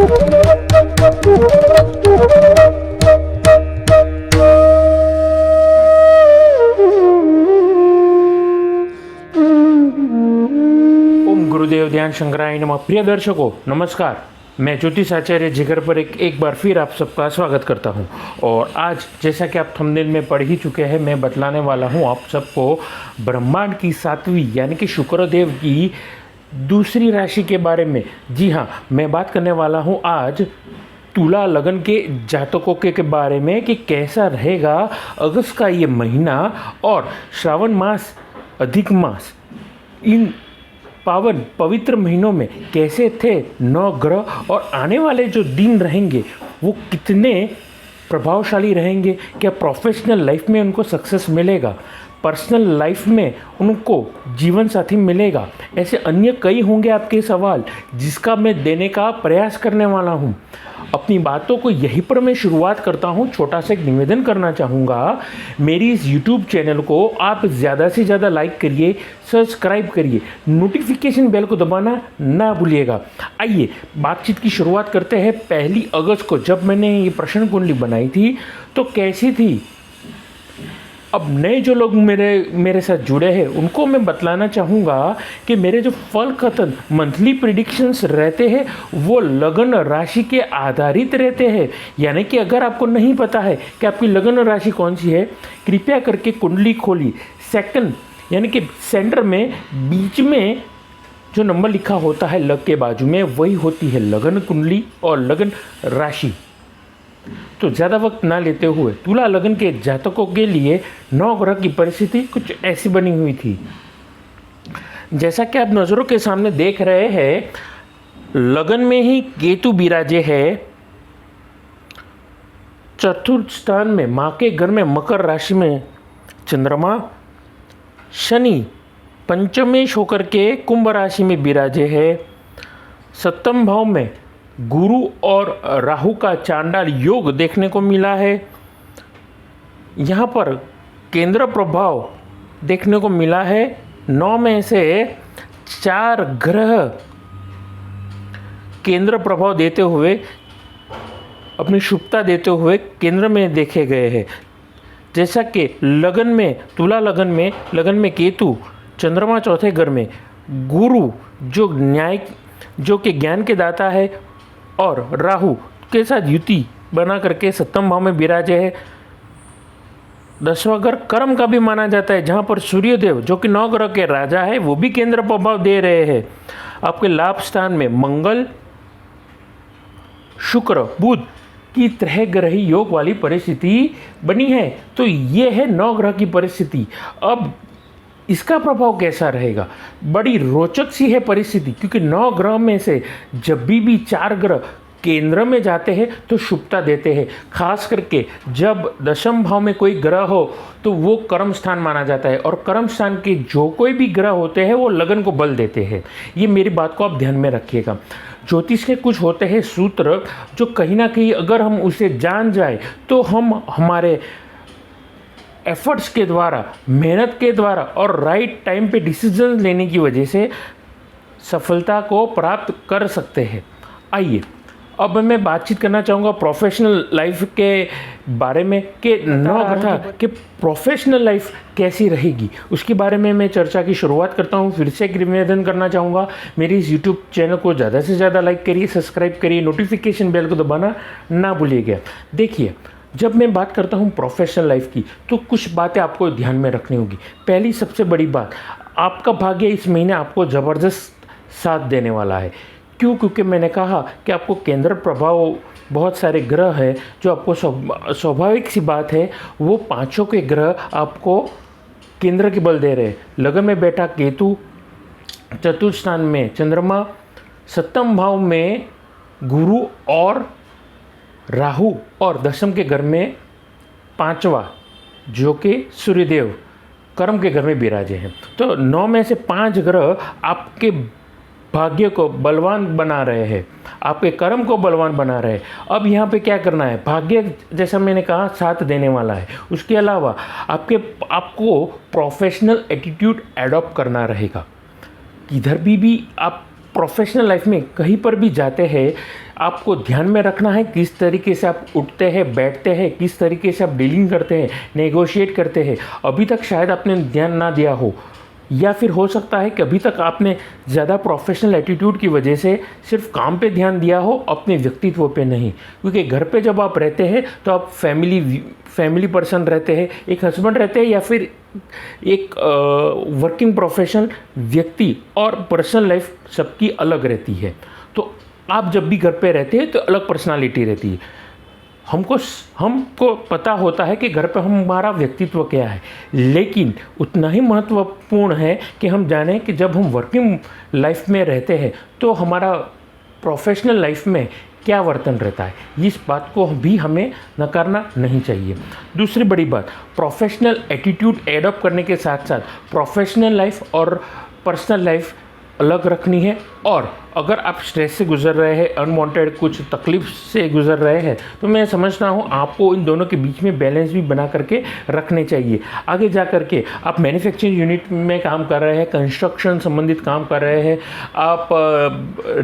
ओम गुरुदेव ध्यान शंकराय नमः। प्रिय दर्शकों नमस्कार, मैं ज्योतिष आचार्य जिगर पर एक बार फिर आप सबका स्वागत करता हूं। और आज जैसा कि आप थंबनेल में पढ़ ही चुके हैं, मैं बतलाने वाला हूं आप सबको ब्रह्मांड की सातवीं यानी कि शुक्रदेव की दूसरी राशि के बारे में। जी हाँ, मैं बात करने वाला हूं आज तुला लगन के जातकों के बारे में कि कैसा रहेगा अगस्त का ये महीना और श्रावण मास अधिक मास, इन पावन पवित्र महीनों में कैसे थे नौ ग्रह और आने वाले जो दिन रहेंगे वो कितने प्रभावशाली रहेंगे। क्या प्रोफेशनल लाइफ में उनको सक्सेस मिलेगा, पर्सनल लाइफ में उनको जीवन साथी मिलेगा, ऐसे अन्य कई होंगे आपके सवाल जिसका मैं देने का प्रयास करने वाला हूँ। अपनी बातों को यहीं पर मैं शुरुआत करता हूँ। छोटा सा एक निवेदन करना चाहूँगा, मेरी इस YouTube चैनल को आप ज़्यादा से ज़्यादा लाइक करिए, सब्सक्राइब करिए, नोटिफिकेशन बेल को दबाना ना भूलिएगा। आइए बातचीत की शुरुआत करते हैं। 1 अगस्त को जब मैंने ये प्रश्न कुंडली बनाई थी तो कैसी थी। अब नए जो लोग मेरे साथ जुड़े हैं उनको मैं बतलाना चाहूँगा कि मेरे जो फल कथन मंथली प्रिडिक्शंस रहते हैं वो लगन राशि के आधारित रहते हैं। यानी कि अगर आपको नहीं पता है कि आपकी लगन राशि कौन सी है, कृपया करके कुंडली खोली, सेकंड यानी कि सेंटर में बीच में जो नंबर लिखा होता है लग के बाजू में, वही होती है लगन कुंडली और लगन राशि। तो ज़्यादा वक्त ना लेते हुए तुला लगन के जातकों के लिए 9 ग्रह की परिस्थिति कुछ ऐसी बनी हुई थी। जैसा कि आप नज़रों के सामने देख रहे हैं, लगन में ही केतु विराजे है, चतुर्थ स्थान में माँ के घर में मकर राशि में चंद्रमा, शनि पंचमेश होकर के कुंभ राशि में विराजे है, सप्तम भाव में गुरु और राहु का चांडाल योग देखने को मिला है। यहाँ पर केंद्र प्रभाव देखने को मिला है। 9 में से 4 ग्रह केंद्र प्रभाव देते हुए, अपनी शुभता देते हुए केंद्र में देखे गए हैं। जैसा कि लगन में, तुला लगन में केतु, चंद्रमा चौथे घर में, गुरु जो न्याय जो कि ज्ञान के दाता है और राहु के साथ युति बना करके सप्तम भाव में विराजे है। 10वां घर कर्म का भी माना जाता है, जहाँ पर सूर्यदेव जो कि 9 ग्रह के राजा है वो भी केंद्र प्रभाव दे रहे हैं। आपके लाभ स्थान में मंगल, शुक्र, बुध की त्रय ग्रही योग वाली परिस्थिति बनी है। तो ये है 9 ग्रह की परिस्थिति। अब इसका प्रभाव कैसा रहेगा, बड़ी रोचक सी है परिस्थिति, क्योंकि 9 ग्रह में से जब भी 4 ग्रह केंद्र में जाते हैं तो शुभता देते हैं। खास करके जब दशम भाव में कोई ग्रह हो तो वो कर्म स्थान माना जाता है, और कर्म स्थान के जो कोई भी ग्रह होते हैं वो लगन को बल देते हैं। ये मेरी बात को आप ध्यान में रखिएगा। ज्योतिष के कुछ होते हैं सूत्र जो कहीं ना कहीं अगर हम उसे जान जाए तो हम हमारे एफर्ट्स के द्वारा, मेहनत के द्वारा और राइट टाइम पे डिसीजन लेने की वजह से सफलता को प्राप्त कर सकते हैं। आइए अब मैं बातचीत करना चाहूँगा प्रोफेशनल लाइफ के बारे में कि 9 ग्रह कि प्रोफेशनल लाइफ कैसी रहेगी, उसके बारे में मैं चर्चा की शुरुआत करता हूँ। फिर से एक निवेदन करना चाहूँगा, मेरी इस यूट्यूब चैनल को ज़्यादा से ज़्यादा लाइक करिए, सब्सक्राइब करिए, नोटिफिकेशन बेल को दबाना ना भूलिएगा। देखिए, जब मैं बात करता हूँ प्रोफेशनल लाइफ की तो कुछ बातें आपको ध्यान में रखनी होगी। पहली सबसे बड़ी बात, आपका भाग्य इस महीने आपको ज़बरदस्त साथ देने वाला है। क्यों? क्योंकि मैंने कहा कि आपको केंद्र प्रभाव बहुत सारे ग्रह हैं जो आपको स्वाभाविक सी बात है, वो 5 के ग्रह आपको केंद्र के बल दे रहे हैं। लगन में बैठा केतु, चतुर्थ स्थान में चंद्रमा, सप्तम भाव में गुरु और राहु, और दशम के घर में 5वां जो कि सूर्यदेव कर्म के घर में विराजे हैं। तो 9 में से 5 ग्रह आपके भाग्य को बलवान बना रहे हैं, आपके कर्म को बलवान बना रहे हैं। अब यहाँ पे क्या करना है, भाग्य जैसा मैंने कहा साथ देने वाला है। उसके अलावा आपको प्रोफेशनल एटीट्यूड एडॉप्ट करना रहेगा। किधर भी आप प्रोफेशनल लाइफ में कहीं पर भी जाते हैं, आपको ध्यान में रखना है किस तरीके से आप उठते हैं, बैठते हैं, किस तरीके से आप डीलिंग करते हैं, नेगोशिएट करते हैं। अभी तक शायद आपने ध्यान ना दिया हो, या फिर हो सकता है कि अभी तक आपने ज़्यादा प्रोफेशनल एटीट्यूड की वजह से सिर्फ काम पे ध्यान दिया हो, अपने व्यक्तित्व पे नहीं। क्योंकि घर पे जब आप रहते हैं तो आप फैमिली पर्सन रहते हैं, एक हस्बैंड रहते हैं, या फिर एक वर्किंग प्रोफेशनल व्यक्ति, और पर्सनल लाइफ सबकी अलग रहती है। तो आप जब भी घर पे रहते हैं तो अलग पर्सनालिटी रहती है। हमको पता होता है कि घर पे हमारा व्यक्तित्व क्या है, लेकिन उतना ही महत्वपूर्ण है कि हम जानें कि जब हम वर्किंग लाइफ में रहते हैं तो हमारा प्रोफेशनल लाइफ में क्या वर्तन रहता है। इस बात को भी हमें नकारना नहीं चाहिए। दूसरी बड़ी बात, प्रोफेशनल एटीट्यूड एडॉप्ट करने के साथ साथ प्रोफेशनल लाइफ और पर्सनल लाइफ अलग रखनी है। और अगर आप स्ट्रेस से गुजर रहे हैं, अनवांटेड कुछ तकलीफ से गुजर रहे हैं, तो मैं समझता हूँ आपको इन दोनों के बीच में बैलेंस भी बना करके रखने चाहिए। आगे जा करके आप मैन्युफैक्चरिंग यूनिट में काम कर रहे हैं, कंस्ट्रक्शन संबंधित काम कर रहे हैं, आप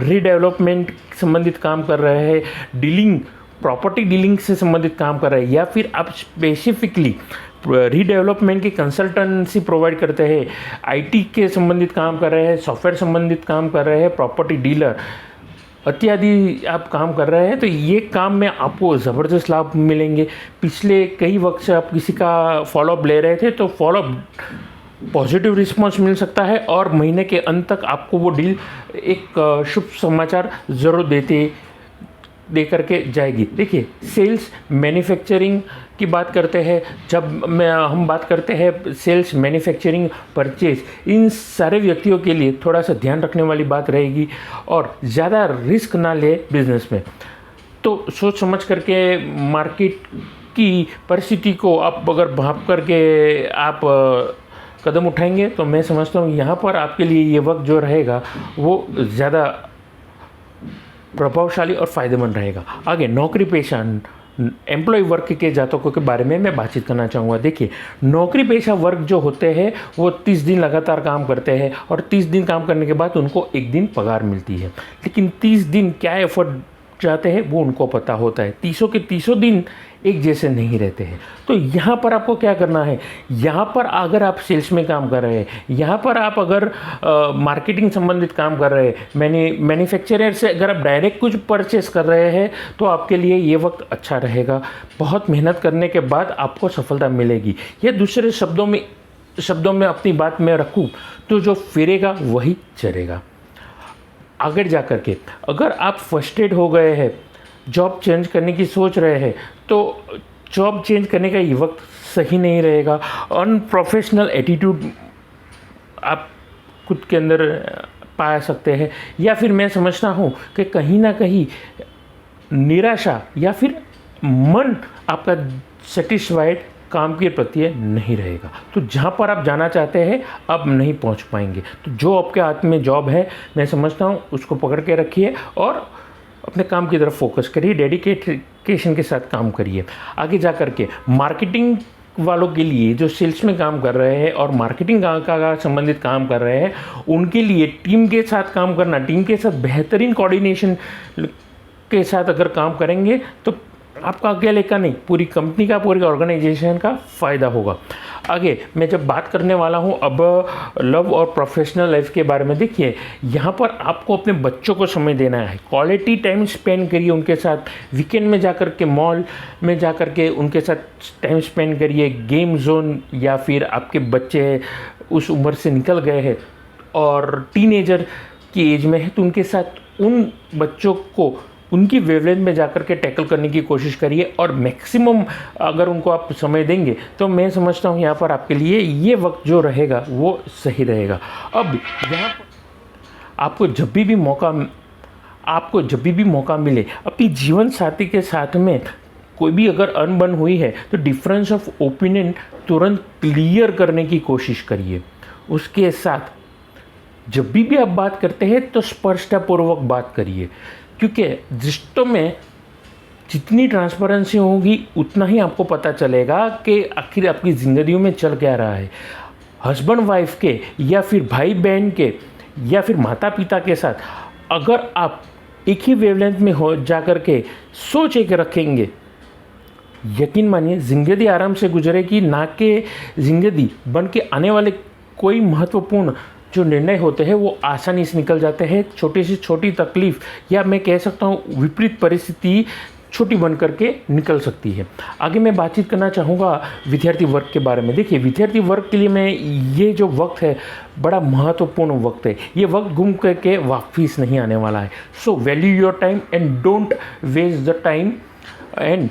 रीडेवलपमेंट संबंधित काम कर रहे हैं, प्रॉपर्टी डीलिंग से संबंधित काम कर रहे हैं, या फिर आप स्पेसिफिकली रीडेवलपमेंट की कंसल्टेंसी प्रोवाइड करते हैं, आईटी के संबंधित काम कर रहे हैं, सॉफ्टवेयर संबंधित काम कर रहे हैं, प्रॉपर्टी डीलर इत्यादि आप काम कर रहे हैं, तो ये काम में आपको ज़बरदस्त लाभ मिलेंगे। पिछले कई वक्त से आप किसी का फॉलोअप ले रहे थे, तो फॉलोअप पॉजिटिव रिस्पॉन्स मिल सकता है, और महीने के अंत तक आपको वो डील एक शुभ समाचार ज़रूर दे करके जाएगी। देखिए, सेल्स मैन्युफैक्चरिंग की बात करते हैं, हम बात करते हैं सेल्स, मैन्युफैक्चरिंग, परचेज, इन सारे व्यक्तियों के लिए थोड़ा सा ध्यान रखने वाली बात रहेगी, और ज़्यादा रिस्क ना ले बिजनेस में। तो सोच समझ करके मार्केट की परिस्थिति को आप अगर भाप करके आप कदम उठाएंगे, तो मैं समझता हूँ यहाँ पर आपके लिए ये वक्त जो रहेगा वो ज़्यादा प्रभावशाली और फ़ायदेमंद रहेगा। आगे नौकरी पेशा एम्प्लॉय वर्क के जातकों के बारे में मैं बातचीत करना चाहूँगा। देखिए, नौकरी पेशा वर्ग जो होते हैं वो 30 दिन लगातार काम करते हैं, और 30 दिन काम करने के बाद उनको एक दिन पगार मिलती है। लेकिन 30 दिन क्या एफर्ट जाते हैं वो उनको पता होता है। 30 के 30 दिन एक जैसे नहीं रहते हैं। तो यहाँ पर आपको क्या करना है, यहाँ पर अगर आप सेल्स में काम कर रहे हैं, यहाँ पर आप अगर मार्केटिंग संबंधित काम कर रहे हैं, मैन्युफैक्चरर से अगर आप डायरेक्ट कुछ परचेस कर रहे हैं, तो आपके लिए ये वक्त अच्छा रहेगा। बहुत मेहनत करने के बाद आपको सफलता मिलेगी। या दूसरे शब्दों में अपनी बात में रखूँ तो जो फिरेगा वही चलेगा। आगे जा कर के अगर आप फ्रस्ट्रेट हो गए हैं, जॉब चेंज करने की सोच रहे हैं, तो जॉब चेंज करने का ये वक्त सही नहीं रहेगा। अनप्रोफेशनल एटीट्यूड आप खुद के अंदर पा सकते हैं, या फिर मैं समझता हूँ कि कहीं ना कहीं निराशा या फिर मन आपका सेटिस्फाइड काम के प्रति नहीं रहेगा। तो जहाँ पर आप जाना चाहते हैं आप नहीं पहुँच पाएंगे। तो जो आपके हाथ में जॉब है, मैं समझता हूँ उसको पकड़ के रखिए और अपने काम की तरफ फोकस करिए, डेडिकेशन के साथ काम करिए। आगे जा कर के मार्केटिंग वालों के लिए जो सेल्स में काम कर रहे हैं और मार्केटिंग का संबंधित काम कर रहे हैं, उनके लिए टीम के साथ काम करना, टीम के साथ बेहतरीन कोऑर्डिनेशन के साथ अगर काम करेंगे तो आपका अकेले का नहीं, पूरी कंपनी का, पूरी ऑर्गेनाइजेशन का फ़ायदा होगा। आगे मैं जब बात करने वाला हूँ अब लव और प्रोफेशनल लाइफ के बारे में, देखिए यहाँ पर आपको अपने बच्चों को समय देना है, क्वालिटी टाइम स्पेंड करिए उनके साथ। वीकेंड में जाकर के मॉल में जाकर के उनके साथ टाइम स्पेंड करिए। गेम जोन, या फिर आपके बच्चे उस उम्र से निकल गए हैं और टीनेजर की एज में है, तो उनके साथ उन बच्चों को उनकी वेवलेंथ में जाकर के टैकल करने की कोशिश करिए, और मैक्सिमम अगर उनको आप समय देंगे तो मैं समझता हूँ यहाँ पर आपके लिए ये वक्त जो रहेगा वो सही रहेगा। अब यहाँ पर आपको जब भी मौका मिले, अपनी जीवन साथी के साथ में कोई भी अगर अनबन हुई है तो डिफरेंस ऑफ ओपिनियन तुरंत क्लियर करने की कोशिश करिए। उसके साथ जब भी आप बात करते हैं तो स्पष्टतापूर्वक बात करिए, क्योंकि रिश्तों में जितनी ट्रांसपेरेंसी होगी उतना ही आपको पता चलेगा कि आखिर आपकी ज़िंदगियों में चल क्या रहा है। हस्बैंड वाइफ के, या फिर भाई बहन के, या फिर माता पिता के साथ अगर आप एक ही वेवलेंथ में हो जाकर के सोच एक रखेंगे, यकीन मानिए ज़िंदगी आराम से गुजरेगी, ना कि ज़िंदगी बन के आने वाले कोई महत्वपूर्ण जो निर्णय होते हैं वो आसानी से निकल जाते हैं। छोटी से छोटी तकलीफ़ या मैं कह सकता हूँ विपरीत परिस्थिति छोटी बन करके निकल सकती है। आगे मैं बातचीत करना चाहूँगा विद्यार्थी वर्ग के बारे में। देखिए, विद्यार्थी वर्ग के लिए मैं ये जो वक्त है बड़ा महत्वपूर्ण वक्त है। ये वक्त घूम करके वापस नहीं आने वाला है। So value your time and don't waste the time. And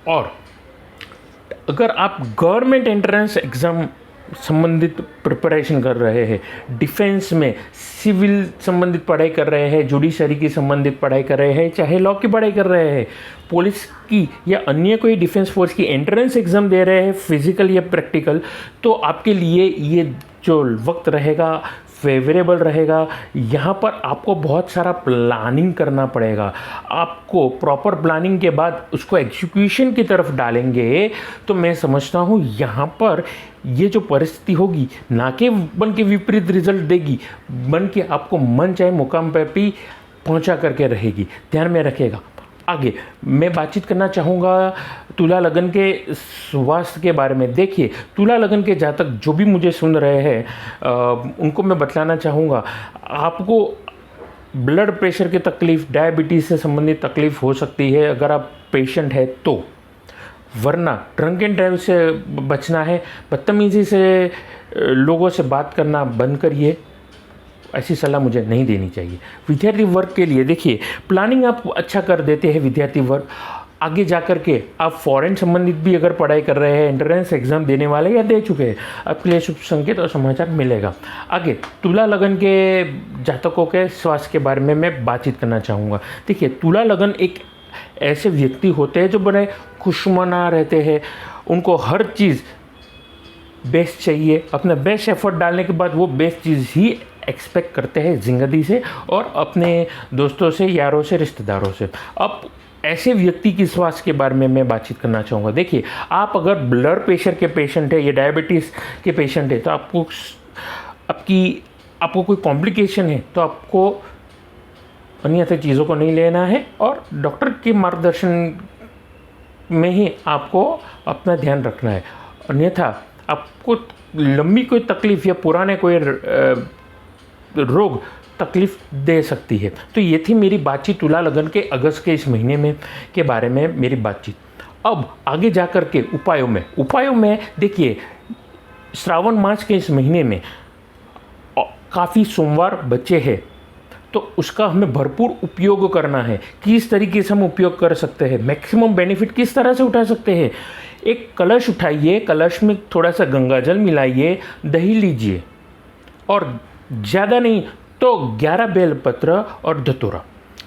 और अगर आप गवर्नमेंट एंट्रेंस एग्ज़ाम संबंधित प्रिपरेशन कर रहे हैं, डिफेंस में सिविल संबंधित पढ़ाई कर रहे हैं, जुडिशरी की संबंधित पढ़ाई कर रहे हैं, चाहे लॉ की पढ़ाई कर रहे हैं, पुलिस की या अन्य कोई डिफेंस फोर्स की एंट्रेंस एग्ज़ाम दे रहे हैं, फिजिकल या प्रैक्टिकल, तो आपके लिए ये जो वक्त रहेगा फेवरेबल रहेगा। यहाँ पर आपको बहुत सारा प्लानिंग करना पड़ेगा। आपको प्रॉपर प्लानिंग के बाद उसको एग्जीक्यूशन की तरफ डालेंगे तो मैं समझता हूँ यहाँ पर ये जो परिस्थिति होगी ना कि बन के विपरीत रिजल्ट देगी, बन के आपको मन चाहे मुकाम पर भी पहुँचा करके रहेगी। ध्यान में रखिएगा। आगे मैं बातचीत करना चाहूँगा तुला लगन के स्वास्थ्य के बारे में। देखिए, तुला लगन के जातक जो भी मुझे सुन रहे हैं उनको मैं बतलाना चाहूँगा, आपको ब्लड प्रेशर की तकलीफ़, डायबिटीज़ से संबंधित तकलीफ़ हो सकती है अगर आप पेशेंट है तो। वरना ड्रंक एंड ड्राइव से बचना है, बदतमीज़ी से लोगों से बात करना बंद करिए, ऐसी सलाह मुझे नहीं देनी चाहिए। विद्यार्थी वर्ग के लिए देखिए, प्लानिंग आप अच्छा कर देते हैं विद्यार्थी वर्ग, आगे जा कर के आप फॉरेन संबंधित भी अगर पढ़ाई कर रहे हैं, एंट्रेंस एग्ज़ाम देने वाले या दे चुके हैं, आपके लिए शुभ संकेत और समाचार मिलेगा। आगे तुला लगन के जातकों के स्वास्थ्य के बारे में मैं बातचीत करना चाहूँगा। देखिए, तुला लगन एक ऐसे व्यक्ति होते हैं जो बड़े खुशमना रहते हैं, उनको हर चीज़ बेस्ट चाहिए, अपना बेस्ट एफर्ट डालने के बाद वो बेस्ट चीज़ ही एक्सपेक्ट करते हैं ज़िंदगी से और अपने दोस्तों से, यारों से, रिश्तेदारों से। अब ऐसे व्यक्ति की स्वास्थ्य के बारे में मैं बातचीत करना चाहूँगा। देखिए, आप अगर ब्लड प्रेशर के पेशेंट है या डायबिटीज़ के पेशेंट है तो आपको कोई कॉम्प्लिकेशन है तो आपको अन्यथा चीज़ों को नहीं लेना है और डॉक्टर के मार्गदर्शन में ही आपको अपना ध्यान रखना है। अन्यथा आपको लंबी कोई तकलीफ़ या पुराने कोई रोग तकलीफ़ दे सकती है। तो ये थी मेरी बातचीत तुला लगन के अगस्त के इस महीने में के बारे में मेरी बातचीत। अब आगे जा कर के उपायों में देखिए, श्रावण मास के इस महीने में काफ़ी सोमवार बचे हैं तो उसका हमें भरपूर उपयोग करना है। किस तरीके से हम उपयोग कर सकते हैं, मैक्सिमम बेनिफिट किस तरह से उठा सकते हैं। एक कलश उठाइए, कलश में थोड़ा सा गंगा जल मिलाइए, दही लीजिए और ज़्यादा नहीं तो 11 बेलपत्र और धतूरा,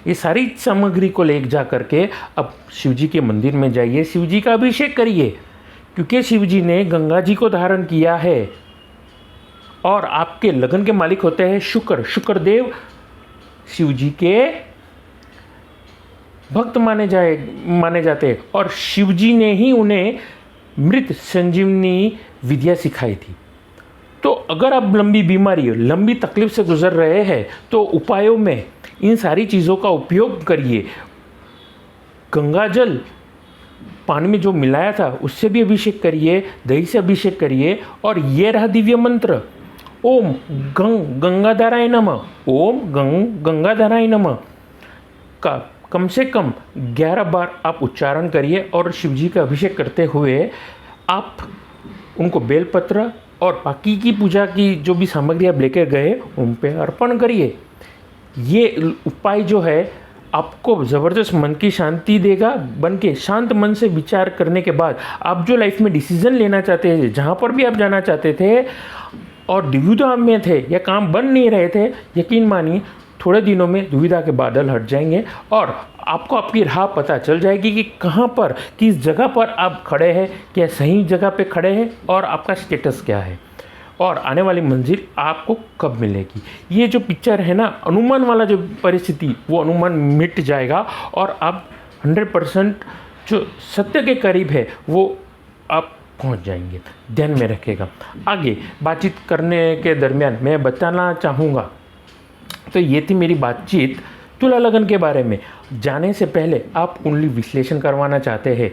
ये सारी सामग्री को ले जा करके अब शिव जी के मंदिर में जाइए, शिव जी का अभिषेक करिए, क्योंकि शिव जी ने गंगा जी को धारण किया है और आपके लगन के मालिक होते हैं शुक्रदेव शिव जी के भक्त माने जाते हैं और शिव जी ने ही उन्हें मृत संजीवनी विद्या सिखाई थी। तो अगर आप लंबी बीमारी, लंबी तकलीफ से गुजर रहे हैं तो उपायों में इन सारी चीज़ों का उपयोग करिए। गंगा जल पानी में जो मिलाया था उससे भी अभिषेक करिए, दही से अभिषेक करिए और ये रहा दिव्य मंत्र, ओम गंगाधराय नमः, ओम गंगाधराय नमः का कम से कम 11 बार आप उच्चारण करिए और शिव जी का अभिषेक करते हुए आप उनको बेलपत्र और बाकी की पूजा की जो भी सामग्री आप लेकर गए उन पे अर्पण करिए। ये उपाय जो है आपको ज़बरदस्त मन की शांति देगा। बन के शांत मन से विचार करने के बाद आप जो लाइफ में डिसीज़न लेना चाहते थे, जहाँ पर भी आप जाना चाहते थे और दुविधा में थे या काम बन नहीं रहे थे, यकीन मानिए थोड़े दिनों में दुविधा के बादल हट जाएंगे और आपको आपकी राह पता चल जाएगी कि कहाँ पर, किस जगह पर आप खड़े हैं, क्या सही जगह पे खड़े हैं और आपका स्टेटस क्या है और आने वाली मंजिल आपको कब मिलेगी। ये जो पिक्चर है ना, अनुमान वाला जो परिस्थिति, वो अनुमान मिट जाएगा और आप 100% जो सत्य के करीब है वो आप पहुंच जाएंगे। ध्यान में रखेगा। आगे बातचीत करने के दरमियान मैं बताना चाहूँगा तो ये थी मेरी बातचीत तुला लगन के बारे में। जाने से पहले आप कुंडली विश्लेषण करवाना चाहते हैं,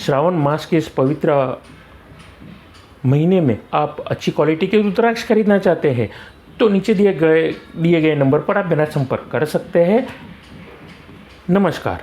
श्रावण मास के इस पवित्र महीने में आप अच्छी क्वालिटी के रुद्राक्ष खरीदना चाहते हैं, तो नीचे दिए गए नंबर पर आप मेरा संपर्क कर सकते हैं। नमस्कार।